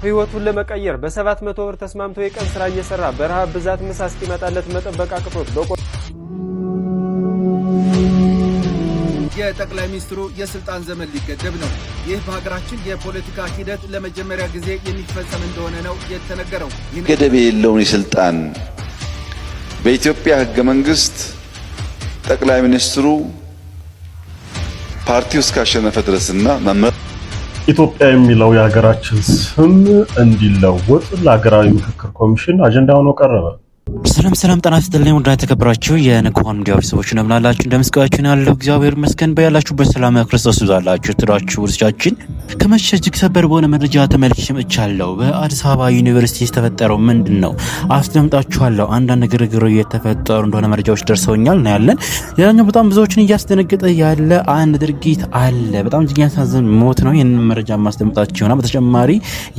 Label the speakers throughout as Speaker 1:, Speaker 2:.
Speaker 1: ህይወቱን ለመቀየር በ700 ብር ተስማምቶ የቀን ስራ እየሰራ በረሃብ ብዛት ምሳ እስኪመጣለት መጠበቅ አቅቶት
Speaker 2: የጠቅላይ ሚኒስትሩ የስልጣን ዘመን ሊገደብ ነው። ይህ በሀገራችን የፖለቲካ ሂደት ለመጀመሪያ ጊዜ የሚፈጸም እንደሆነ ነው የተነገረው።
Speaker 3: ገደብ የሌለውን የስልጣን በኢትዮጵያ ህገ መንግስት ጠቅላይ ሚኒስትሩ ፓርቲው እስካሸነፈ ድረስና መመረጥ
Speaker 4: ኢትዮጵያ የሚለው የሀገራችን ስም እንዲለወጥ ለሀገራዊ ምክክር ኮሚሽን አጀንዳ ሆኖ ቀረበ።
Speaker 5: ሰላም ጤና ይስጥልኝ። ወደ ተከበራችሁ የንቁሆን ሚዲያ ሰዎች እንደምናላችሁ እንደምስጋናችሁ ያለው እግዚአብሔር ይመስገን። በያላችሁበት ሰላም ክርስቶስ ይዛላችሁ። ትራችሁ ወርቻችን ከመሸ እጅግ ሰበር በሆነ መረጃ ተመልሼ መጥቻለሁ። በአዲስ አበባ ዩኒቨርሲቲ የተፈጠረው ምንድነው አስደምጣችኋለሁ። አንዳንድ ግርግር እየተፈጠሩ እንደሆነ መረጃዎች ደርሰውኛል ነው ያለን። ሌላኛው በጣም ብዙዎችን እያስደነገጠ ያለ አንድ ድርጊት አለ። በጣም እጅግ ያሳዝን ሞት ነው። ይሄን መረጃ ማስደምጣችሁና በተጨማሪ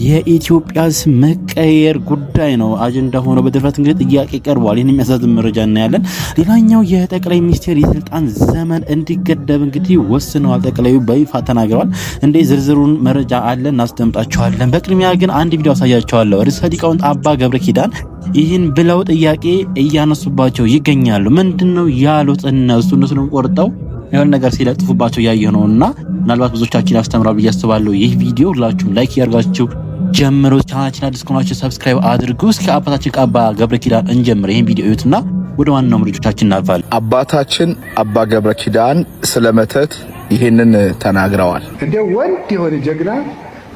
Speaker 5: የኢትዮጵያ ስም መቀየር ጉዳይ ነው አጀንዳ ሆኖ በድፍረት እንግዲህ ጥያቄ ቀርቧል። ይሄን የሚያሳዝን መረጃ እናያለን። ሌላኛው የጠቅላይ ሚኒስትር የስልጣን ዘመን እንዲገደብ እንግዲህ ወስነዋል። ጠቅላዩ በይፋ ተናግረዋል። እንደ ዝርዝሩን መረጃ አለ እናስደምጣችኋለን። በቅድሚያ ግን አንድ ቪዲዮ አሳያችኋለሁ። ርዕሰ ሊቃውንት አባ ገብረ ኪዳን ይህን ብለው ጥያቄ እያነሱባቸው ይገኛሉ። ምንድነው ያሉት? እነሱን ቆርጠው የሆነ ነገር ሲለጥፉባቸው ያየው ነውና ምናልባት ብዙዎቻችን ያስተምራሉ ብዬ አስባለሁ። ይህ ቪዲዮ ሁላችሁም ላይክ ያርጋችሁ ጀምሮ ቻናላችን አዲስ ከሆናችሁ ሰብስክራይብ አድርጉ። እስከ አባታችን አባ ገብረ ኪዳን እንጀምር። ይሄን ቪዲዮ እዩትና ወደ ዋናው መረጃችን እናልፋለን።
Speaker 6: አባታችን አባ ገብረ ኪዳን ስለመተት ይሄንን ተናግረዋል።
Speaker 7: እንደ ወንድ የሆነ ጀግና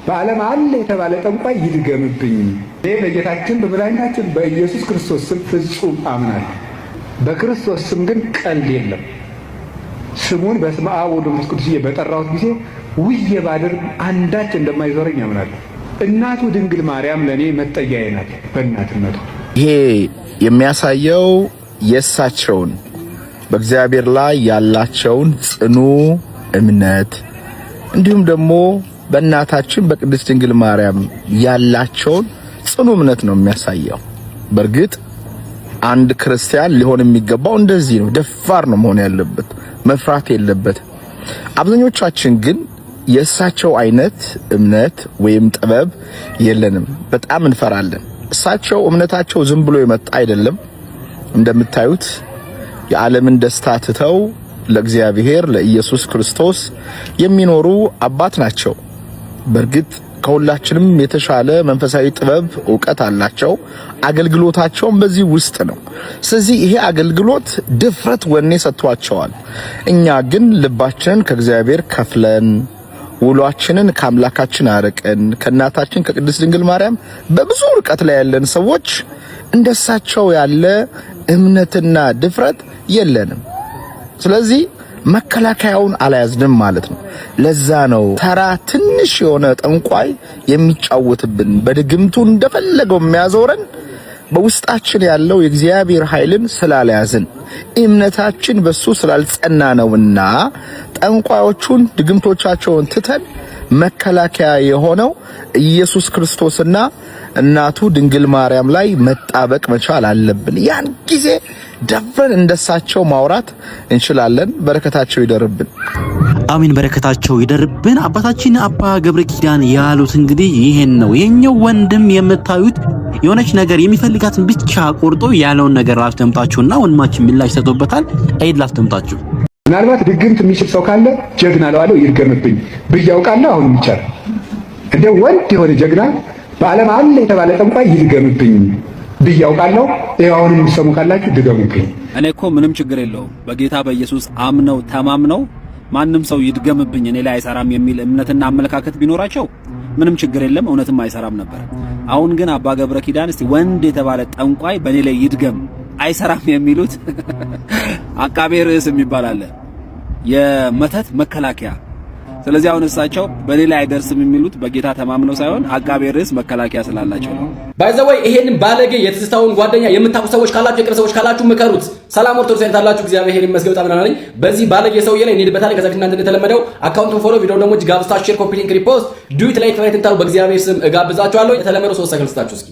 Speaker 7: በዓለም አለ የተባለ ጠንቋይ ይድገምብኝ። እኔ በጌታችን በመድኃኒታችን በኢየሱስ ክርስቶስ ስም ፍጹም አምናለሁ። በክርስቶስ ስም ግን ቀልድ የለም። ስሙን በስመ አብ ወወልድ ወመንፈስ ቅዱስ በጠራሁት ጊዜ ውዬ ባድር አንዳች እንደማይዞረኝ አምናለሁ። እናቱ ድንግል ማርያም ለኔ መጠጊያዬ ናት በእናትነቷ።
Speaker 6: ይሄ የሚያሳየው የእሳቸውን በእግዚአብሔር ላይ ያላቸውን ጽኑ እምነት እንዲሁም ደግሞ በእናታችን በቅድስት ድንግል ማርያም ያላቸውን ጽኑ እምነት ነው የሚያሳየው። በእርግጥ አንድ ክርስቲያን ሊሆን የሚገባው እንደዚህ ነው። ደፋር ነው መሆን ያለበት፣ መፍራት የለበት። አብዛኞቻችን ግን የእሳቸው አይነት እምነት ወይም ጥበብ የለንም። በጣም እንፈራለን። እሳቸው እምነታቸው ዝም ብሎ የመጣ አይደለም። እንደምታዩት የዓለምን ደስታ ትተው ለእግዚአብሔር ለኢየሱስ ክርስቶስ የሚኖሩ አባት ናቸው። በእርግጥ ከሁላችንም የተሻለ መንፈሳዊ ጥበብ ዕውቀት አላቸው። አገልግሎታቸውም በዚህ ውስጥ ነው። ስለዚህ ይሄ አገልግሎት ድፍረት ወኔ ሰጥቷቸዋል። እኛ ግን ልባችንን ከእግዚአብሔር ከፍለን ውሏችንን ከአምላካችን አርቀን ከእናታችን ከቅድስት ድንግል ማርያም በብዙ ርቀት ላይ ያለን ሰዎች እንደሳቸው ያለ እምነትና ድፍረት የለንም። ስለዚህ መከላከያውን አላያዝንም ማለት ነው። ለዛ ነው ተራ ትንሽ የሆነ ጠንቋይ የሚጫወትብን በድግምቱ እንደፈለገው የሚያዞረን በውስጣችን ያለው የእግዚአብሔር ኃይልን ስላልያዝን እምነታችን በሱ ስላልጸና ነውና ጠንቋዮቹን ድግምቶቻቸውን ትተን መከላከያ የሆነው ኢየሱስ ክርስቶስና እናቱ ድንግል ማርያም ላይ መጣበቅ መቻል አለብን። ያን ጊዜ ደፍረን እንደሳቸው ማውራት እንችላለን። በረከታቸው ይደርብን።
Speaker 5: አሜን። በረከታቸው ይደርብን። አባታችን አባ ገብረ ኪዳን ያሉት እንግዲህ ይሄን ነው። የኛው ወንድም የምታዩት የሆነች ነገር የሚፈልጋትን ብቻ ቆርጦ ያለውን ነገር አስተምጣችሁና ወንድማችን ምላሽ ሰጥቶበታል። አይድ ላስተምጣችሁ።
Speaker 7: ምናልባት ድግምት የሚችል ሰው ካለ ጀግና ለዋለው ይድገምብኝ ብያውቃለሁ። አሁን ይቻላል። እንደ ወንድ የሆነ ጀግና በዓለም አለ የተባለ ጠንቋይ ይድገምብኝ ብያውቃለሁ። አሁን የሚሰሙ ካላችሁ ድገሙብኝ።
Speaker 8: እኔ እኮ ምንም ችግር የለውም። በጌታ በኢየሱስ አምነው ተማምነው ማንም ሰው ይድገምብኝ እኔ ላይ አይሰራም የሚል እምነትና አመለካከት ቢኖራቸው ምንም ችግር የለም፣ እውነትም አይሰራም ነበር። አሁን ግን አባ ገብረ ኪዳን እስቲ ወንድ የተባለ ጠንቋይ በእኔ ላይ ይድገም አይሰራም የሚሉት አቃቤ ርዕስ የሚባል አለ፣ የመተት መከላከያ። ስለዚህ አሁን እሳቸው በሌላ አይደርስም የሚሉት በጌታ ተማምነው ሳይሆን አቃቤ ርዕስ መከላከያ ስላላቸው ነው።
Speaker 9: ባይዘወይ ይሄንን ባለጌ የትዝታውን ጓደኛ የምታውቁ ሰዎች ካላችሁ የቅርብ ሰዎች ካላችሁ ምከሩት። ሰላም ኦርቶዶክስ አይታላችሁ እግዚአብሔር ይመስገን በጣም ነኝ። በዚህ ባለጌ ሰውዬ ላይ እንሂድበታለን። ከዛ እናንተ እንደተለመደው አካውንቱን ፎሎ፣ ቪዲዮ ደግሞ ጋብስታ ሼር፣ ኮፒ ሊንክ፣ ሪፖስት ዱት ላይክ ራይት እንታው በእግዚአብሔር ስም እጋብዛችኋለሁ። የተለመደው 3 ሰከንድ ስጣችሁ እስኪ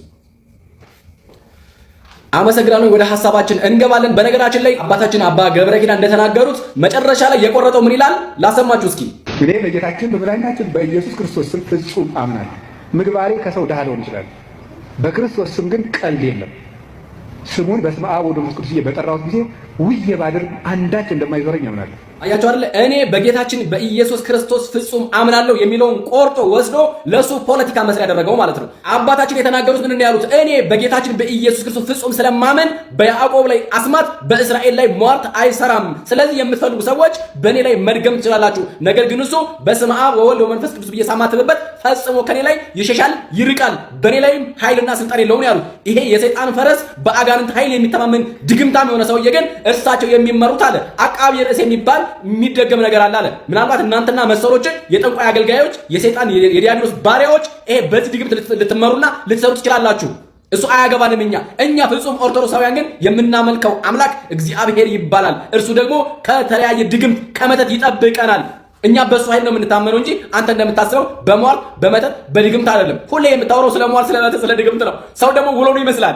Speaker 9: አመሰግናለሁ። ወደ ሐሳባችን እንገባለን። በነገራችን ላይ አባታችን አባ ገብረ ኪዳን እንደተናገሩት መጨረሻ ላይ የቆረጠው ምን ይላል ላሰማችሁ እስኪ።
Speaker 7: እኔ በጌታችን በመድኃኒታችን በኢየሱስ ክርስቶስ ስም ፍጹም አምናለሁ። ምግባሬ ከሰው ድሃ ሊሆን ይችላል፣ በክርስቶስ ስም ግን ቀልድ የለም። ስሙን በስመ አብ ወወልድ ወመንፈስ ቅዱስ በጠራሁት ጊዜ ውዬ ባድር አንዳች እንደማይዞረኝ አምናለሁ።
Speaker 9: አያችሁ አይደል? እኔ በጌታችን በኢየሱስ ክርስቶስ ፍጹም አምናለሁ የሚለውን ቆርጦ ወስዶ ለሱ ፖለቲካ መስሪያ ያደረገው ማለት ነው። አባታችን የተናገሩት ምን ያሉት? እኔ በጌታችን በኢየሱስ ክርስቶስ ፍጹም ስለማመን በያዕቆብ ላይ አስማት በእስራኤል ላይ ሟርት አይሰራም። ስለዚህ የምትፈልጉ ሰዎች በእኔ ላይ መድገም ትችላላችሁ። ነገር ግን እሱ በስመ አብ ወወልድ ወመንፈስ ቅዱስ ብዬ ሳማትብበት ፈጽሞ ከኔ ላይ ይሸሻል፣ ይርቃል፣ በእኔ ላይም ኃይልና ስልጣን የለውም ያሉት። ይሄ የሰይጣን ፈረስ በአጋንንት ኃይል የሚተማመን ድግምታም የሆነ ሰውዬ ግን እርሳቸው የሚመሩት አለ አቃቢ ርዕስ የሚባል የሚደገም ነገር አለ። ምናልባት እናንተና መሰሎች የጠንቋይ አገልጋዮች የሰይጣን የዲያብሎስ ባሪያዎች ይሄ በዚህ ድግምት ልትመሩና ልትሰሩ ትችላላችሁ። እሱ አያገባንም። እኛ ፍጹም ኦርቶዶክሳውያን ግን የምናመልከው አምላክ እግዚአብሔር ይባላል። እርሱ ደግሞ ከተለያየ ድግምት ከመተት ይጠብቀናል። እኛ በሱ ኃይል ነው የምንታመነው እንጂ አንተ እንደምታስበው በሟል በመተት በድግምት አይደለም። ሁሌ የምታወራው ስለ ሟል ስለመተት ስለ ድግምት ነው። ሰው ደግሞ ውሎ ነው ይመስላል።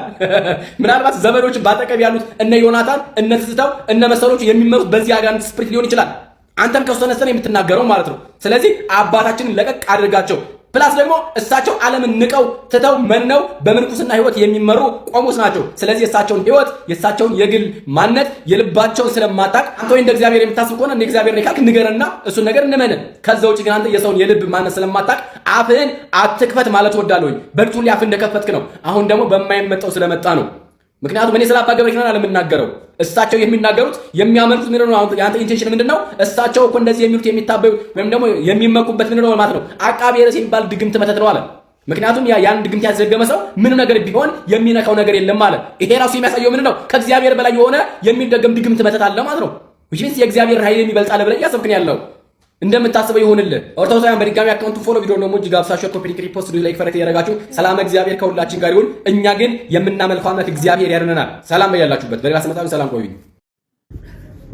Speaker 9: ምናልባት ዘመዶች ባጠቀብ ያሉት እነ ዮናታን እነ ትዝታው እነ መሰሎቹ የሚመሩት በዚህ አጋንንት ስፕሪት ሊሆን ይችላል። አንተም ከሱ ተነስተህ የምትናገረው ማለት ነው። ስለዚህ አባታችንን ለቀቅ አድርጋቸው። ፕላስ ደግሞ እሳቸው ዓለምን ንቀው ትተው መነው በምንኩስና ህይወት የሚመሩ ቆሞስ ናቸው። ስለዚህ የእሳቸውን ህይወት የእሳቸውን የግል ማንነት የልባቸውን ስለማታቅ አንተ ወይ እንደ እግዚአብሔር የምታስብ ከሆነ እንደ እግዚአብሔር ነህ ካልክ ንገረና እሱን ነገር እንመን። ከዛ ውጭ ግን አንተ የሰውን የልብ ማንነት ስለማታቅ አፍህን አትክፈት ማለት ወዳለሁኝ። በግቱ ሊያፍ እንደከፈትክ ነው። አሁን ደግሞ በማይመጣው ስለመጣ ነው። ምክንያቱም እኔ ስለ አባ ገብረ ኪዳን አለምናገረው እሳቸው የሚናገሩት የሚያመልኩት ምንድን ነው? ያንተ ኢንቴንሽን ምንድነው? እሳቸው እኮ እንደዚህ የሚሉት የሚታበዩ ወይም ደግሞ የሚመኩበት ምንድን ነው ማለት ነው? አቃቤ ርዕስ የሚባል ድግምት መተት ነው አለ። ምክንያቱም ያን ድግምት ያዘገመ ሰው ምንም ነገር ቢሆን የሚነካው ነገር የለም አለ። ይሄ ራሱ የሚያሳየው ምንድን ነው? ከእግዚአብሔር በላይ የሆነ የሚደገም ድግምት መተት አለ ማለት ነው። which የእግዚአብሔር ኃይል የሚበልጥ አለ ብለህ እያሰብክ ነው ያለው። እንደምታስበው ይሁንልህ። ኦርቶዶክሳውያን በድጋሚ አካውንቱ ፎሎ ቪዲዮ ነው ሙጅ ጋብሳ ሼር ኮፒ ሊንክ ሪፖስት ላይክ ፈረክ ያደረጋችሁ ሰላም እግዚአብሔር ከሁላችን ጋር ይሁን። እኛ ግን የምናመልከው አምላክ እግዚአብሔር ያድነናል። ሰላም ያላችሁበት በሌላ ሰመታዊ ሰላም ቆዩኝ።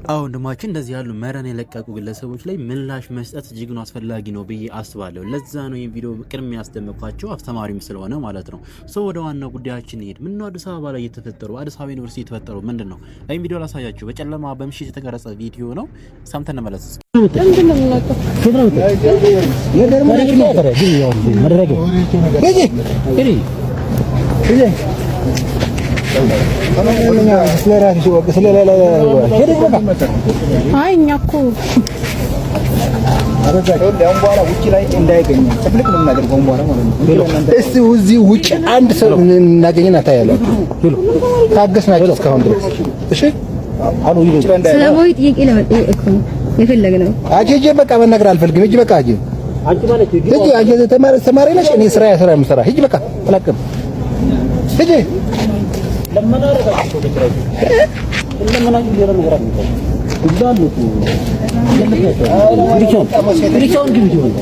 Speaker 5: አዎ ወንድማችን እንደዚህ ያሉ መረን የለቀቁ ግለሰቦች ላይ ምላሽ መስጠት እጅግ ነው አስፈላጊ ነው ብዬ አስባለሁ። ለዛ ነው ይሄን ቪዲዮ ቅድሚያ ያስደመጥኳቸው አስተማሪም ስለሆነ ማለት ነው። ሰው ወደ ዋናው ጉዳያችን ይሄድ። ምን ነው አዲስ አበባ ላይ የተፈጠረው አዲስ አበባ ዩኒቨርሲቲ የተፈጠረው ምንድነው? ይሄን ቪዲዮ ላሳያችሁ። በጨለማ በምሽት የተቀረጸ ቪዲዮ ነው። ሰምተን እንመለስ።
Speaker 10: አይ እኛ እኮ
Speaker 7: እስቲ እዚህ ውጭ አንድ ሰው እናገኝና ታያላችሁ። ታገስናችሁ እስካሁን ድረስ እሺ።
Speaker 10: ስለዚህ ጥያቄ ለመጠየቅ እኮ የፈለግነው
Speaker 7: አጄ በቃ መናገር አልፈልግም። እጅ በቃ አጄ አጄ ተማሪ ነሽ። እኔ ስራ የምሰራ ሂጂ በቃ አላውቅም። ሂጂ ለምን አረጋችሁ ትክክለኛ ለምን አየረ ነገር አድርገው ይላሉ ግሪቻውን ግን ይሁን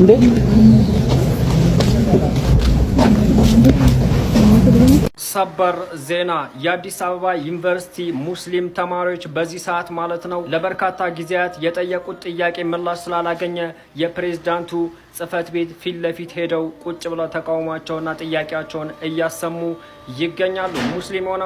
Speaker 7: እንዴ
Speaker 11: ሰበር ዜና የአዲስ አበባ ዩኒቨርሲቲ ሙስሊም ተማሪዎች በዚህ ሰዓት ማለት ነው ለበርካታ ጊዜያት የጠየቁት ጥያቄ ምላሽ ስላላገኘ የፕሬዝዳንቱ ጽህፈት ቤት ፊት ለፊት ሄደው ቁጭ ብለው ተቃውሟቸውና ጥያቄያቸውን እያሰሙ ይገኛሉ። ሙስሊም ሆነ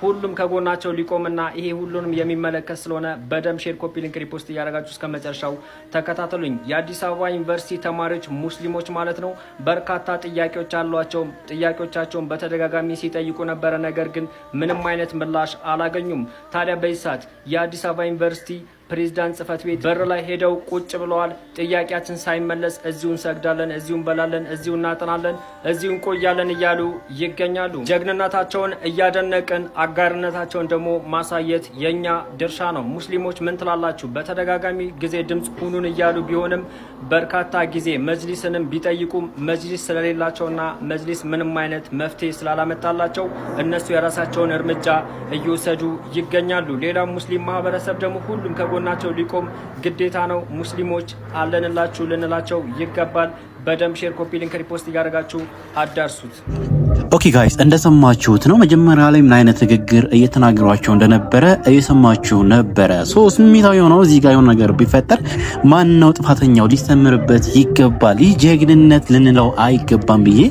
Speaker 11: ሁሉም ከጎናቸው ሊቆምና ይሄ ሁሉንም የሚመለከት ስለሆነ በደም ሼር ኮፒ ሊንክ ሪፖስት እያደረጋችሁ እስከ መጨረሻው ተከታተሉኝ። የአዲስ አበባ ዩኒቨርሲቲ ተማሪዎች ሙስሊሞች ማለት ነው በርካታ ጥያቄዎች አሏቸው። ጥያቄዎቻቸውን በተደጋጋሚ ሲጠይቁ ነበረ፣ ነገር ግን ምንም አይነት ምላሽ አላገኙም። ታዲያ በዚህ ሰዓት የአዲስ አበባ ዩኒቨርሲቲ ፕሬዝዳንት ጽህፈት ቤት በር ላይ ሄደው ቁጭ ብለዋል። ጥያቄያችን ሳይመለስ እዚሁ እንሰግዳለን፣ እዚሁ እንበላለን፣ እዚሁ እናጥናለን፣ እዚሁ እንቆያለን እያሉ ይገኛሉ። ጀግንነታቸውን እያደነቅን አጋርነታቸውን ደግሞ ማሳየት የኛ ድርሻ ነው። ሙስሊሞች ምን ትላላችሁ? በተደጋጋሚ ጊዜ ድምጽ ሁኑን እያሉ ቢሆንም በርካታ ጊዜ መጅሊስንም ቢጠይቁም መጅሊስ ስለሌላቸውና መጅሊስ ምንም አይነት መፍትሄ ስላላመጣላቸው እነሱ የራሳቸውን እርምጃ እየወሰዱ ይገኛሉ። ሌላ ሙስሊም ማህበረሰብ ደግሞ ሁሉም ከጎናቸው ሊቆም ግዴታ ነው። ሙስሊሞች አለንላችሁ ልንላቸው ይገባል። በደም ሼር ኮፒ ሊንክ ሪፖስት እያደረጋችሁ አዳርሱት።
Speaker 5: ኦኬ ጋይስ እንደሰማችሁት ነው። መጀመሪያ ላይ ምን አይነት ንግግር እየተናገሯቸው እንደነበረ እየሰማችሁ ነበረ። ስሜታዊ ሆነው እዚህ ጋር የሆነ ነገር ቢፈጠር ማን ነው ጥፋተኛው? ሊስተምርበት ይገባል። ይህ ጀግንነት ልንለው አይገባም ብዬ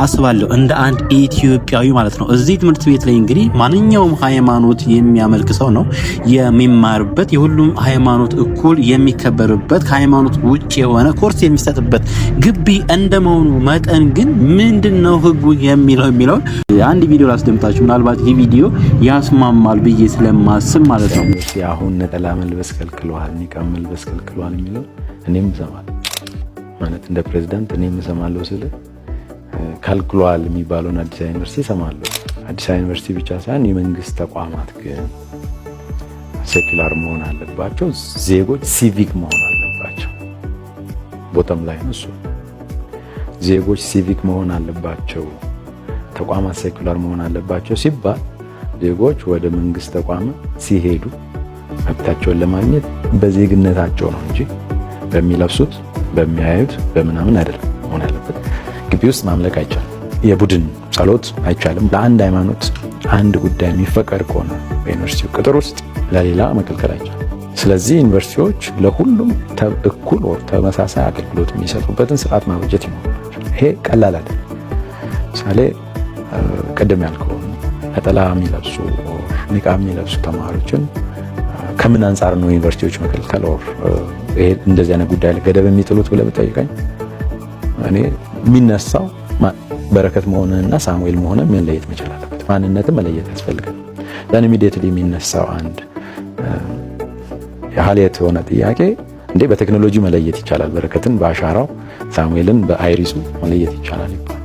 Speaker 5: አስባለሁ፣ እንደ አንድ ኢትዮጵያዊ ማለት ነው። እዚህ ትምህርት ቤት ላይ እንግዲህ ማንኛውም ሃይማኖት የሚያመልክ ሰው ነው የሚማርበት፣ የሁሉም ሃይማኖት እኩል የሚከበርበት፣ ከሃይማኖት ውጭ የሆነ ኮርስ የሚሰጥበት ግቢ እንደመሆኑ መጠን ግን ምንድነው ህጉ የሚለው አንድ ቪዲዮ ላስደምጣችሁ። ምናልባት ይህ ቪዲዮ ያስማማል ብዬ ስለማስብ ማለት ነው።
Speaker 12: አሁን ነጠላ መልበስ ከልክለዋል፣ ኒቃብ መልበስ ከልክለዋል የሚለው እኔም እሰማለሁ ማለት እንደ ፕሬዝዳንት እኔም እሰማለሁ ስለ ከልክለዋል የሚባለውን አዲስ አበባ ዩኒቨርሲቲ እሰማለሁ። አዲስ አበባ ዩኒቨርሲቲ ብቻ ሳይሆን የመንግስት ተቋማት ግን ሴኩላር መሆን አለባቸው፣ ዜጎች ሲቪክ መሆን አለባቸው። ቦተም ላይ ነው እሱ። ዜጎች ሲቪክ መሆን አለባቸው፣ ተቋማት ሴኩላር መሆን አለባቸው ሲባል ዜጎች ወደ መንግስት ተቋማት ሲሄዱ መብታቸውን ለማግኘት በዜግነታቸው ነው እንጂ በሚለብሱት በሚያዩት በምናምን አይደለም መሆን ያለበት። ግቢ ውስጥ ማምለክ አይቻልም። የቡድን ጸሎት አይቻልም። ለአንድ ሃይማኖት አንድ ጉዳይ የሚፈቀድ ከሆነ በዩኒቨርሲቲው ቅጥር ውስጥ ለሌላ መከልከል አይቻልም። ስለዚህ ዩኒቨርሲቲዎች ለሁሉም እኩል ወር ተመሳሳይ አገልግሎት የሚሰጡበትን ስርዓት ማበጀት ይኖርባቸዋል። ይሄ ቀላል አይደለም። ምሳሌ ቀደም ያልከው ነጠላ የሚለብሱ ኒቃብ የሚለብሱ ተማሪዎችን ከምን አንፃር ነው ዩኒቨርሲቲዎች መከልከል ወር ይሄ እንደዚህ አይነት ጉዳይ ላይ ገደብ የሚጥሉት ብለህ ብጠይቀኝ እኔ የሚነሳው በረከት መሆንና ሳሙኤል መሆንን መለየት መቻል አለበት። ማንነትን መለየት ያስፈልጋል። ዳን ኢሚዲየትሊ የሚነሳው አንድ የሐልየት የሆነ ጥያቄ እንዴ በቴክኖሎጂ መለየት ይቻላል፣ በረከትን በአሻራው ሳሙኤልን በአይሪሱ መለየት ይቻላል ይባላል።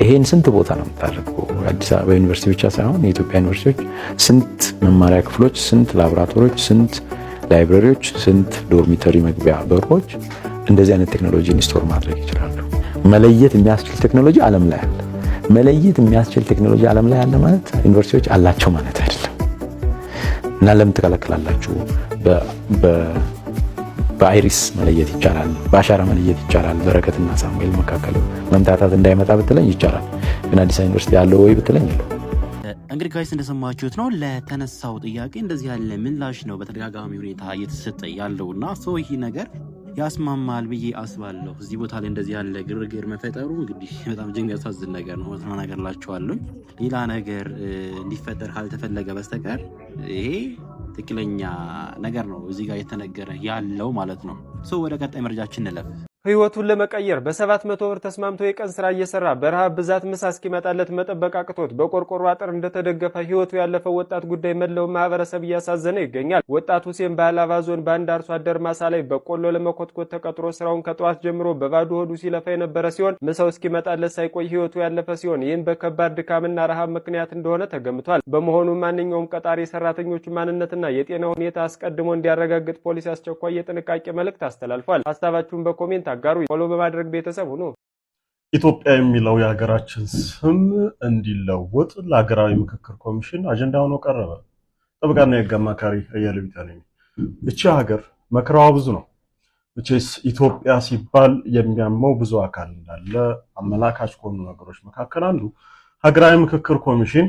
Speaker 12: ይሄን ስንት ቦታ ነው የምታደርገው? አዲስ አበባ ዩኒቨርሲቲ ብቻ ሳይሆን የኢትዮጵያ ዩኒቨርሲቲዎች ስንት መማሪያ ክፍሎች፣ ስንት ላቦራቶሪዎች፣ ስንት ላይብረሪዎች፣ ስንት ዶርሚተሪ መግቢያ በሮች እንደዚህ አይነት ቴክኖሎጂ ኢንስቶል ማድረግ ይችላሉ። መለየት የሚያስችል ቴክኖሎጂ ዓለም ላይ አለ። መለየት የሚያስችል ቴክኖሎጂ ዓለም ላይ አለ ማለት ዩኒቨርሲቲዎች አላቸው ማለት አይደለም። እና ለምን ትከለክላላችሁ? በአይሪስ መለየት ይቻላል፣ በአሻራ መለየት ይቻላል። በረከትና ሳሙኤል መካከል መምታታት እንዳይመጣ ብትለኝ ይቻላል። ግን አዲስ አበባ ዩኒቨርሲቲ ያለው ወይ ብትለኝ የለው።
Speaker 5: እንግዲህ ጋይስ እንደሰማችሁት ነው። ለተነሳው ጥያቄ እንደዚህ ያለ ምላሽ ነው በተደጋጋሚ ሁኔታ እየተሰጠ ያለውና ሰው ይህ ነገር ያስማማል ብዬ አስባለሁ። እዚህ ቦታ ላይ እንደዚህ ያለ ግርግር መፈጠሩ እንግዲህ በጣም እጅግ ያሳዝን ነገር ነው። ወጥና ነገር ላችኋለሁ። ሌላ ነገር እንዲፈጠር ካልተፈለገ በስተቀር ይሄ ትክክለኛ ነገር ነው እዚህ ጋር የተነገረ ያለው ማለት ነው። ወደ ቀጣይ መረጃችን እንለፍ።
Speaker 1: ህይወቱን ለመቀየር በ700 ብር ተስማምቶ የቀን ስራ እየሰራ በረሃብ ብዛት ምሳ እስኪመጣለት መጠበቅ አቅቶት በቆርቆሮ አጥር እንደተደገፈ ህይወቱ ያለፈው ወጣት ጉዳይ መላው ማህበረሰብ እያሳዘነ ይገኛል። ወጣት ሁሴን በአላባ ዞን በአንድ አርሶ አደር ማሳ ላይ በቆሎ ለመኮትኮት ተቀጥሮ ስራውን ከጠዋት ጀምሮ በባዶ ሆዱ ሲለፋ የነበረ ሲሆን ምሳው እስኪመጣለት ሳይቆይ ህይወቱ ያለፈ ሲሆን ይህም በከባድ ድካምና ረሃብ ምክንያት እንደሆነ ተገምቷል። በመሆኑ ማንኛውም ቀጣሪ ሰራተኞቹ ማንነትና የጤና ሁኔታ አስቀድሞ እንዲያረጋግጥ ፖሊስ አስቸኳይ የጥንቃቄ መልእክት አስተላልፏል። ሀሳባችሁን በኮሜንት አጋሩ። ፎሎ በማድረግ ቤተሰብ ሁኑ።
Speaker 4: ኢትዮጵያ የሚለው የሀገራችን ስም እንዲለወጥ ለሀገራዊ ምክክር ኮሚሽን አጀንዳ ሆኖ ቀረበ። ጠበቃና የህግ አማካሪ አያሌው ቢታኔ እቺ ሀገር መከራዋ ብዙ ነው። መቼስ ኢትዮጵያ ሲባል የሚያመው ብዙ አካል እንዳለ አመላካች ከሆኑ ነገሮች መካከል አንዱ ሀገራዊ ምክክር ኮሚሽን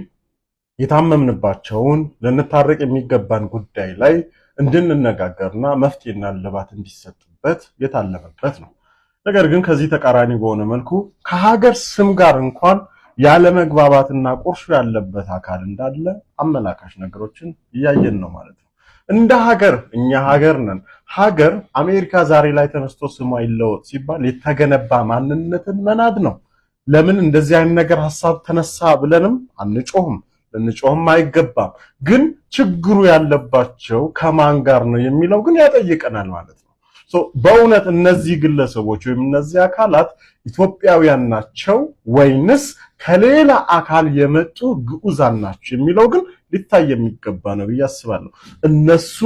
Speaker 4: የታመምንባቸውን ልንታረቅ የሚገባን ጉዳይ ላይ እንድንነጋገርና መፍትሄና እልባት እንዲሰጥበት የታለመበት ነው። ነገር ግን ከዚህ ተቃራኒ በሆነ መልኩ ከሀገር ስም ጋር እንኳን ያለ መግባባትና ቁርሾ ያለበት አካል እንዳለ አመላካች ነገሮችን እያየን ነው ማለት ነው። እንደ ሀገር እኛ ሀገር ነን። ሀገር አሜሪካ ዛሬ ላይ ተነስቶ ስሟ ይለወጥ ሲባል የተገነባ ማንነትን መናድ ነው። ለምን እንደዚህ አይነት ነገር ሐሳብ ተነሳ ብለንም አንጮህም፣ ልንጮህም አይገባም። ግን ችግሩ ያለባቸው ከማን ጋር ነው የሚለው ግን ያጠይቀናል ማለት ነው። በእውነት እነዚህ ግለሰቦች ወይም እነዚህ አካላት ኢትዮጵያውያን ናቸው ወይንስ ከሌላ አካል የመጡ ግዑዛን ናቸው የሚለው ግን ሊታይ የሚገባ ነው ብዬ አስባለሁ። እነሱ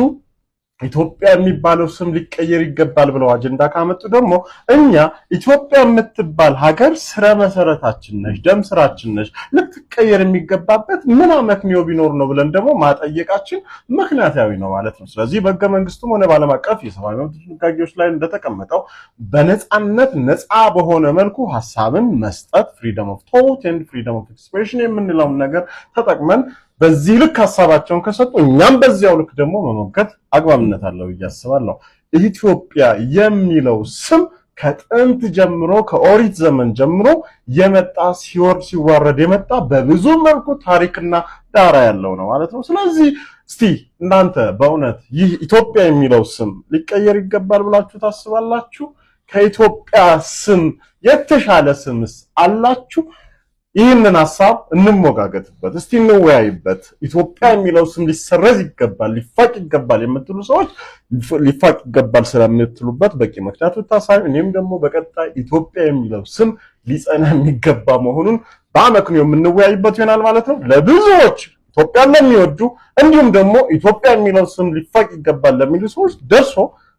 Speaker 4: ኢትዮጵያ የሚባለው ስም ሊቀየር ይገባል ብለው አጀንዳ ካመጡ ደግሞ እኛ ኢትዮጵያ የምትባል ሀገር ስረ መሰረታችን ነች፣ ደም ስራችን ነች፣ ልትቀየር የሚገባበት ምን አመክንዮ ቢኖር ነው ብለን ደግሞ ማጠየቃችን ምክንያታዊ ነው ማለት ነው። ስለዚህ በሕገ መንግስቱም ሆነ በዓለም አቀፍ የሰብአዊ መብት ድንጋጌዎች ላይ እንደተቀመጠው በነጻነት ነጻ በሆነ መልኩ ሐሳብን መስጠት ፍሪደም ኦፍ ቶት ኤንድ ፍሪደም ኦፍ ኤክስፕሬሽን የምንለውን ነገር ተጠቅመን በዚህ ልክ ሐሳባቸውን ከሰጡ እኛም በዚያው ልክ ደግሞ መመከት አግባብነት አለው ያስባለሁ። ኢትዮጵያ የሚለው ስም ከጥንት ጀምሮ ከኦሪት ዘመን ጀምሮ የመጣ ሲወርድ ሲዋረድ የመጣ በብዙ መልኩ ታሪክና ዳራ ያለው ነው ማለት ነው። ስለዚህ እስቲ እናንተ በእውነት ይህ ኢትዮጵያ የሚለው ስም ሊቀየር ይገባል ብላችሁ ታስባላችሁ? ከኢትዮጵያ ስም የተሻለ ስምስ አላችሁ? ይህንን ሐሳብ እንሞጋገትበት፣ እስቲ እንወያይበት። ኢትዮጵያ የሚለው ስም ሊሰረዝ ይገባል፣ ሊፋቅ ይገባል የምትሉ ሰዎች ሊፋቅ ይገባል ስለምትሉበት በቂ ምክንያት ብታሳዩ፣ እኔም ደግሞ በቀጣይ ኢትዮጵያ የሚለው ስም ሊጸና የሚገባ መሆኑን በአመክንዮ የምንወያይበት ይሆናል ማለት ነው። ለብዙዎች ኢትዮጵያን ለሚወዱ እንዲሁም ደግሞ ኢትዮጵያ የሚለው ስም ሊፋቅ ይገባል ለሚሉ ሰዎች ደርሶ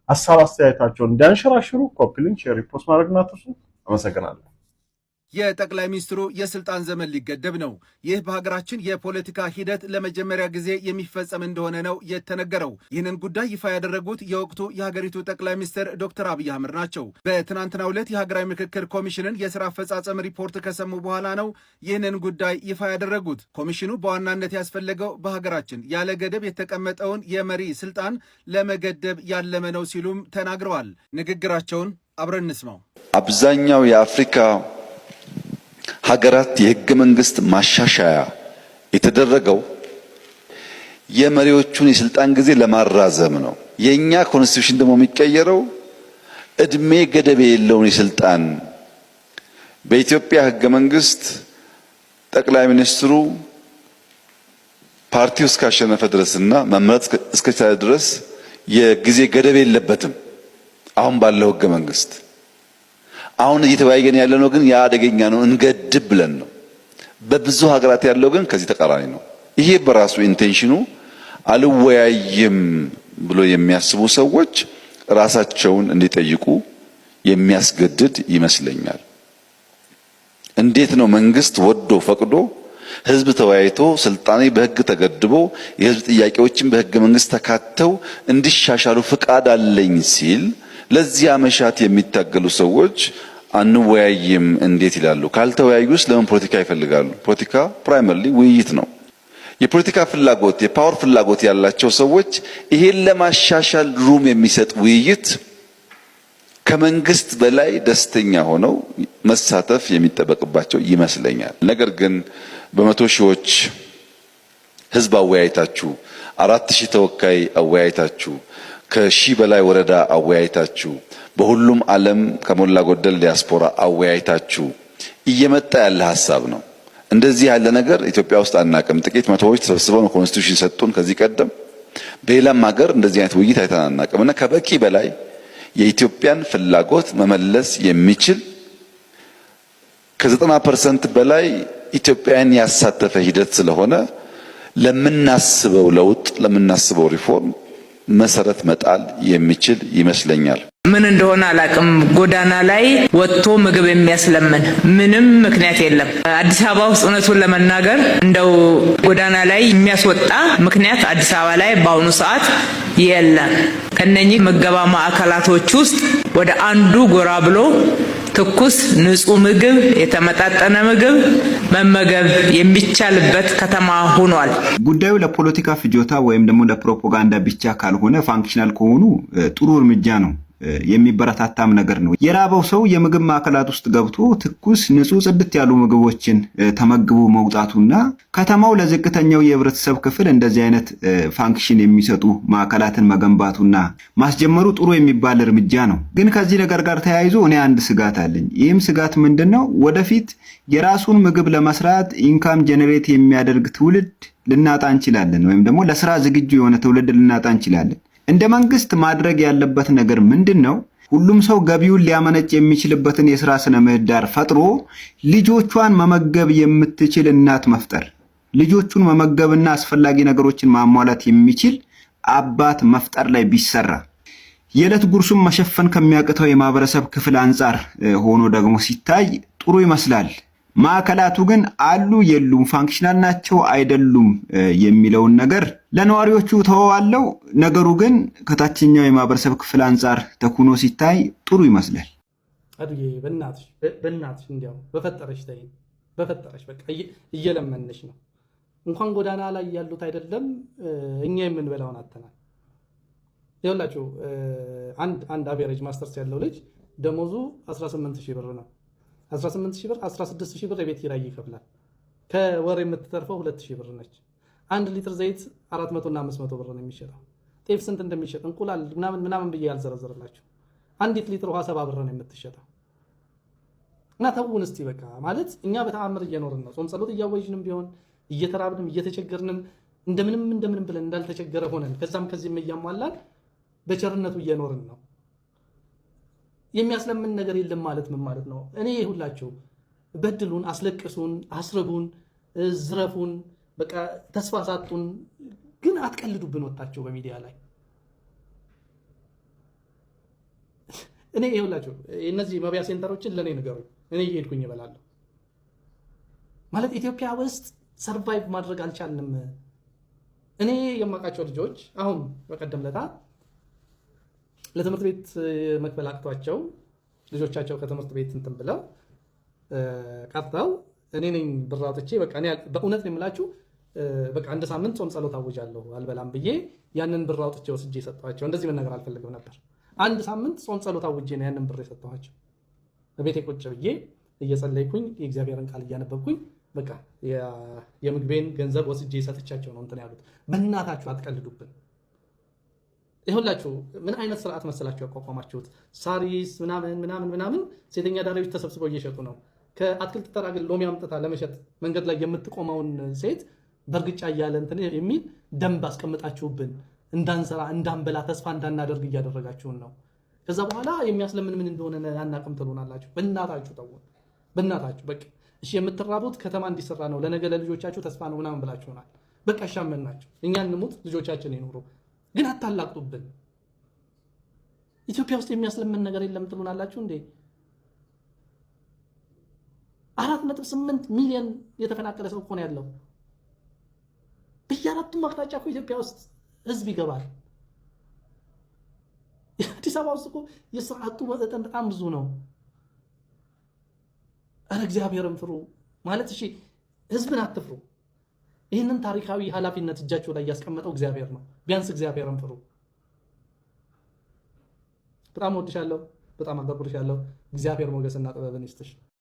Speaker 4: ሐሳብ አስተያየታቸውን እንዲያንሸራሽሩ ኮፒ ሊንክ፣ ሼር፣ ሪፖስት ማድረግ አትርሱ። አመሰግናለሁ።
Speaker 2: የጠቅላይ ሚኒስትሩ የስልጣን ዘመን ሊገደብ ነው። ይህ በሀገራችን የፖለቲካ ሂደት ለመጀመሪያ ጊዜ የሚፈጸም እንደሆነ ነው የተነገረው። ይህንን ጉዳይ ይፋ ያደረጉት የወቅቱ የሀገሪቱ ጠቅላይ ሚኒስትር ዶክተር አብይ አህመድ ናቸው። በትናንትናው ዕለት የሀገራዊ ምክክር ኮሚሽንን የስራ አፈጻጸም ሪፖርት ከሰሙ በኋላ ነው ይህንን ጉዳይ ይፋ ያደረጉት። ኮሚሽኑ በዋናነት ያስፈለገው በሀገራችን ያለ ገደብ የተቀመጠውን የመሪ ስልጣን ለመገደብ ያለመ ነው ሲሉም ተናግረዋል። ንግግራቸውን አብረን እንስማው።
Speaker 3: አብዛኛው የአፍሪካ ሀገራት የህገ መንግስት ማሻሻያ የተደረገው የመሪዎቹን የስልጣን ጊዜ ለማራዘም ነው። የኛ ኮንስቲቱሽን ደግሞ የሚቀየረው እድሜ ገደብ የሌለውን የስልጣን በኢትዮጵያ ህገ መንግስት ጠቅላይ ሚኒስትሩ ፓርቲው እስካሸነፈ ድረስና መምረጥ እስከቻለ ድረስ የጊዜ ገደብ የለበትም። አሁን ባለው ህገ መንግስት አሁን እየተወያየን ያለነው ግን ያ አደገኛ ነው እንገድብ ብለን ነው። በብዙ ሀገራት ያለው ግን ከዚህ ተቃራኒ ነው። ይሄ በራሱ ኢንቴንሽኑ አልወያይም ብሎ የሚያስቡ ሰዎች ራሳቸውን እንዲጠይቁ የሚያስገድድ ይመስለኛል። እንዴት ነው መንግስት ወዶ ፈቅዶ ህዝብ ተወያይቶ ስልጣኔ በህግ ተገድቦ የህዝብ ጥያቄዎችን በህገ መንግስት ተካተው እንዲሻሻሉ ፍቃድ አለኝ ሲል ለዚህ አመሻት የሚታገሉ ሰዎች አንወያይም እንዴት ይላሉ? ካልተወያዩስ ለምን ፖለቲካ ይፈልጋሉ? ፖለቲካ ፕራይመሪሊ ውይይት ነው። የፖለቲካ ፍላጎት የፓወር ፍላጎት ያላቸው ሰዎች ይሄን ለማሻሻል ሩም የሚሰጥ ውይይት ከመንግስት በላይ ደስተኛ ሆነው መሳተፍ የሚጠበቅባቸው ይመስለኛል። ነገር ግን በመቶ ሺዎች ህዝብ አወያይታችሁ 4000 ተወካይ አወያይታችሁ ከሺህ በላይ ወረዳ አወያይታችሁ በሁሉም ዓለም ከሞላ ጎደል ዲያስፖራ አወያይታችሁ እየመጣ ያለ ሐሳብ ነው። እንደዚህ ያለ ነገር ኢትዮጵያ ውስጥ አናቅም። ጥቂት መቶዎች ተሰብስበው ኮንስቲቱሽን ሰጡን። ከዚህ ቀደም በሌላም ሀገር እንደዚህ አይነት ውይይት አይተን አናቅም እና ከበቂ በላይ የኢትዮጵያን ፍላጎት መመለስ የሚችል ከ90% በላይ ኢትዮጵያን ያሳተፈ ሂደት ስለሆነ ለምናስበው ለውጥ ለምናስበው ሪፎርም መሰረት መጣል የሚችል ይመስለኛል።
Speaker 13: ምን እንደሆነ አላቅም። ጎዳና ላይ ወጥቶ ምግብ የሚያስለምን ምንም ምክንያት የለም። አዲስ አበባ ውስጥ እውነቱን ለመናገር እንደው ጎዳና ላይ የሚያስወጣ ምክንያት አዲስ አበባ ላይ በአሁኑ ሰዓት የለም። ከነኚህ ምገባ ማዕከላቶች ውስጥ ወደ አንዱ ጎራ ብሎ ትኩስ ንጹህ ምግብ የተመጣጠነ ምግብ መመገብ የሚቻልበት ከተማ ሆኗል።
Speaker 14: ጉዳዩ ለፖለቲካ ፍጆታ ወይም ደግሞ ለፕሮፓጋንዳ ብቻ ካልሆነ ፋንክሽናል ከሆኑ ጥሩ እርምጃ ነው። የሚበረታታም ነገር ነው። የራበው ሰው የምግብ ማዕከላት ውስጥ ገብቶ ትኩስ ንጹህ ጽድት ያሉ ምግቦችን ተመግቦ መውጣቱና ከተማው ለዝቅተኛው የህብረተሰብ ክፍል እንደዚህ አይነት ፋንክሽን የሚሰጡ ማዕከላትን መገንባቱና ማስጀመሩ ጥሩ የሚባል እርምጃ ነው። ግን ከዚህ ነገር ጋር ተያይዞ እኔ አንድ ስጋት አለኝ። ይህም ስጋት ምንድነው? ወደፊት የራሱን ምግብ ለመስራት ኢንካም ጀነሬት የሚያደርግ ትውልድ ልናጣ እንችላለን፣ ወይም ደግሞ ለስራ ዝግጁ የሆነ ትውልድ ልናጣ እንችላለን። እንደ መንግስት ማድረግ ያለበት ነገር ምንድነው? ሁሉም ሰው ገቢውን ሊያመነጭ የሚችልበትን የሥራ ስነ ምህዳር ፈጥሮ ልጆቿን መመገብ የምትችል እናት መፍጠር፣ ልጆቹን መመገብና አስፈላጊ ነገሮችን ማሟላት የሚችል አባት መፍጠር ላይ ቢሰራ የዕለት ጉርሱን መሸፈን ከሚያቅተው የማህበረሰብ ክፍል አንጻር ሆኖ ደግሞ ሲታይ ጥሩ ይመስላል። ማዕከላቱ ግን አሉ የሉም፣ ፋንክሽናል ናቸው አይደሉም የሚለውን ነገር ለነዋሪዎቹ ተወዋለው። ነገሩ ግን ከታችኛው የማህበረሰብ ክፍል አንጻር ተኩኖ ሲታይ ጥሩ ይመስላል።
Speaker 15: አዱዬ በእናትሽ እንዲያው በፈጠረሽ ተይ፣ በፈጠረሽ በቃ እየለመንሽ ነው። እንኳን ጎዳና ላይ ያሉት አይደለም እኛ የምንበላውን አተናል። ይኸውላችሁ አንድ አቬሬጅ ማስተርስ ያለው ልጅ ደሞዙ 18000 ብር ነው። 18000 ብር 16000 ብር የቤት ኪራይ ይከፍላል። ከወር የምትተርፈው 2000 ብር ነች። 1 ሊትር ዘይት 400 እና 500 ብር ነው የሚሸጠው። ጤፍ ስንት እንደሚሸጥ እንቁላል ምናምን ብዬ ያልዘረዘርላችሁ። 1 ሊትር ውሃ 70 ብር ነው የምትሸጠው። እና ተውን እስቲ በቃ ማለት እኛ በተአምር እየኖርን ነው። ጾም ጸሎት እያወጅንም ቢሆን እየተራብንም እየተቸገርንም እንደምንም ብለን እንዳልተቸገረ ሆነን ከዛም ከዚህም እያሟላን በቸርነቱ እየኖርን ነው። የሚያስለምን ነገር የለም ማለት ምን ማለት ነው? እኔ ሁላችሁ በድሉን፣ አስለቅሱን፣ አስርቡን፣ ዝረፉን፣ በቃ ተስፋ ሳጡን፣ ግን አትቀልዱብን ወጣችሁ በሚዲያ ላይ። እኔ ይኸውላችሁ እነዚህ መብያ ሴንተሮችን ለኔ ንገሩ፣ እኔ እየሄድኩኝ እበላለሁ። ማለት ኢትዮጵያ ውስጥ ሰርቫይቭ ማድረግ አልቻልንም። እኔ የማውቃቸው ልጆች አሁን በቀደም ለታ ለትምህርት ቤት መክፈል አቅቷቸው ልጆቻቸው ከትምህርት ቤት እንትን ብለው ቀርተው እኔ ነኝ ብር አውጥቼ በቃ እኔ በእውነት ነው የምላችሁ በቃ አንድ ሳምንት ጾም ጸሎት አውጃለሁ አልበላም ብዬ ያንን ብር አውጥቼ ወስጄ የሰጠኋቸው። እንደዚህ መናገር አልፈልግም ነበር። አንድ ሳምንት ጾም ጸሎት አውጄ ነው ያንን ብር የሰጠኋቸው። በቤቴ ቁጭ ብዬ እየጸለይኩኝ የእግዚአብሔርን ቃል እያነበብኩኝ በቃ የምግቤን ገንዘብ ወስጄ ሰጥቻቸው ነው እንትን ያሉት። በእናታችሁ አትቀልዱብን። ይሁላችሁ ምን አይነት ስርዓት መሰላችሁ ያቋቋማችሁት? ሳሪስ ምናምን ሴተኛ ዳሪዎች ተሰብስበው እየሸጡ ነው። ከአትክልት ተራ ግን ሎሚ አምጥታ ለመሸጥ መንገድ ላይ የምትቆመውን ሴት በእርግጫ እያለ እንትን የሚል ደንብ አስቀምጣችሁብን እንዳንሰራ፣ እንዳንበላ፣ ተስፋ እንዳናደርግ እያደረጋችሁን ነው። ከዛ በኋላ የሚያስለምን ምን እንደሆነ አናቅም ትሉናላችሁ። በእናታችሁ ተውን፣ በእናታችሁ በቃ እሺ። የምትራቡት ከተማ እንዲሰራ ነው፣ ለነገ ለልጆቻችሁ ተስፋ ነው ምናምን ብላችሁናል። በቃ ሻመን ናቸው። እኛ እንሙት፣ ልጆቻችን ይኖሩ፣ ግን አታላቅጡብን። ኢትዮጵያ ውስጥ የሚያስለምን ነገር የለም ትሉናላችሁ እንዴ? 4.8 ሚሊዮን የተፈናቀለ ሰው እኮ ነው ያለው። በየአራቱም አቅጣጫ እኮ ኢትዮጵያ ውስጥ ህዝብ ይገባል። አዲስ አበባ ውስጥ እኮ የስራ አጡ መጠን በጣም ብዙ ነው። ኧረ እግዚአብሔርን ፍሩ ማለት እሺ፣ ህዝብን አትፍሩ። ይህንን ታሪካዊ ኃላፊነት እጃቸው ላይ ያስቀመጠው እግዚአብሔር ነው። ቢያንስ እግዚአብሔርን ፍሩ። በጣም ወድሻለሁ፣ በጣም አከብርሻለሁ። እግዚአብሔር ሞገስና ጥበብን ይስጥሽ።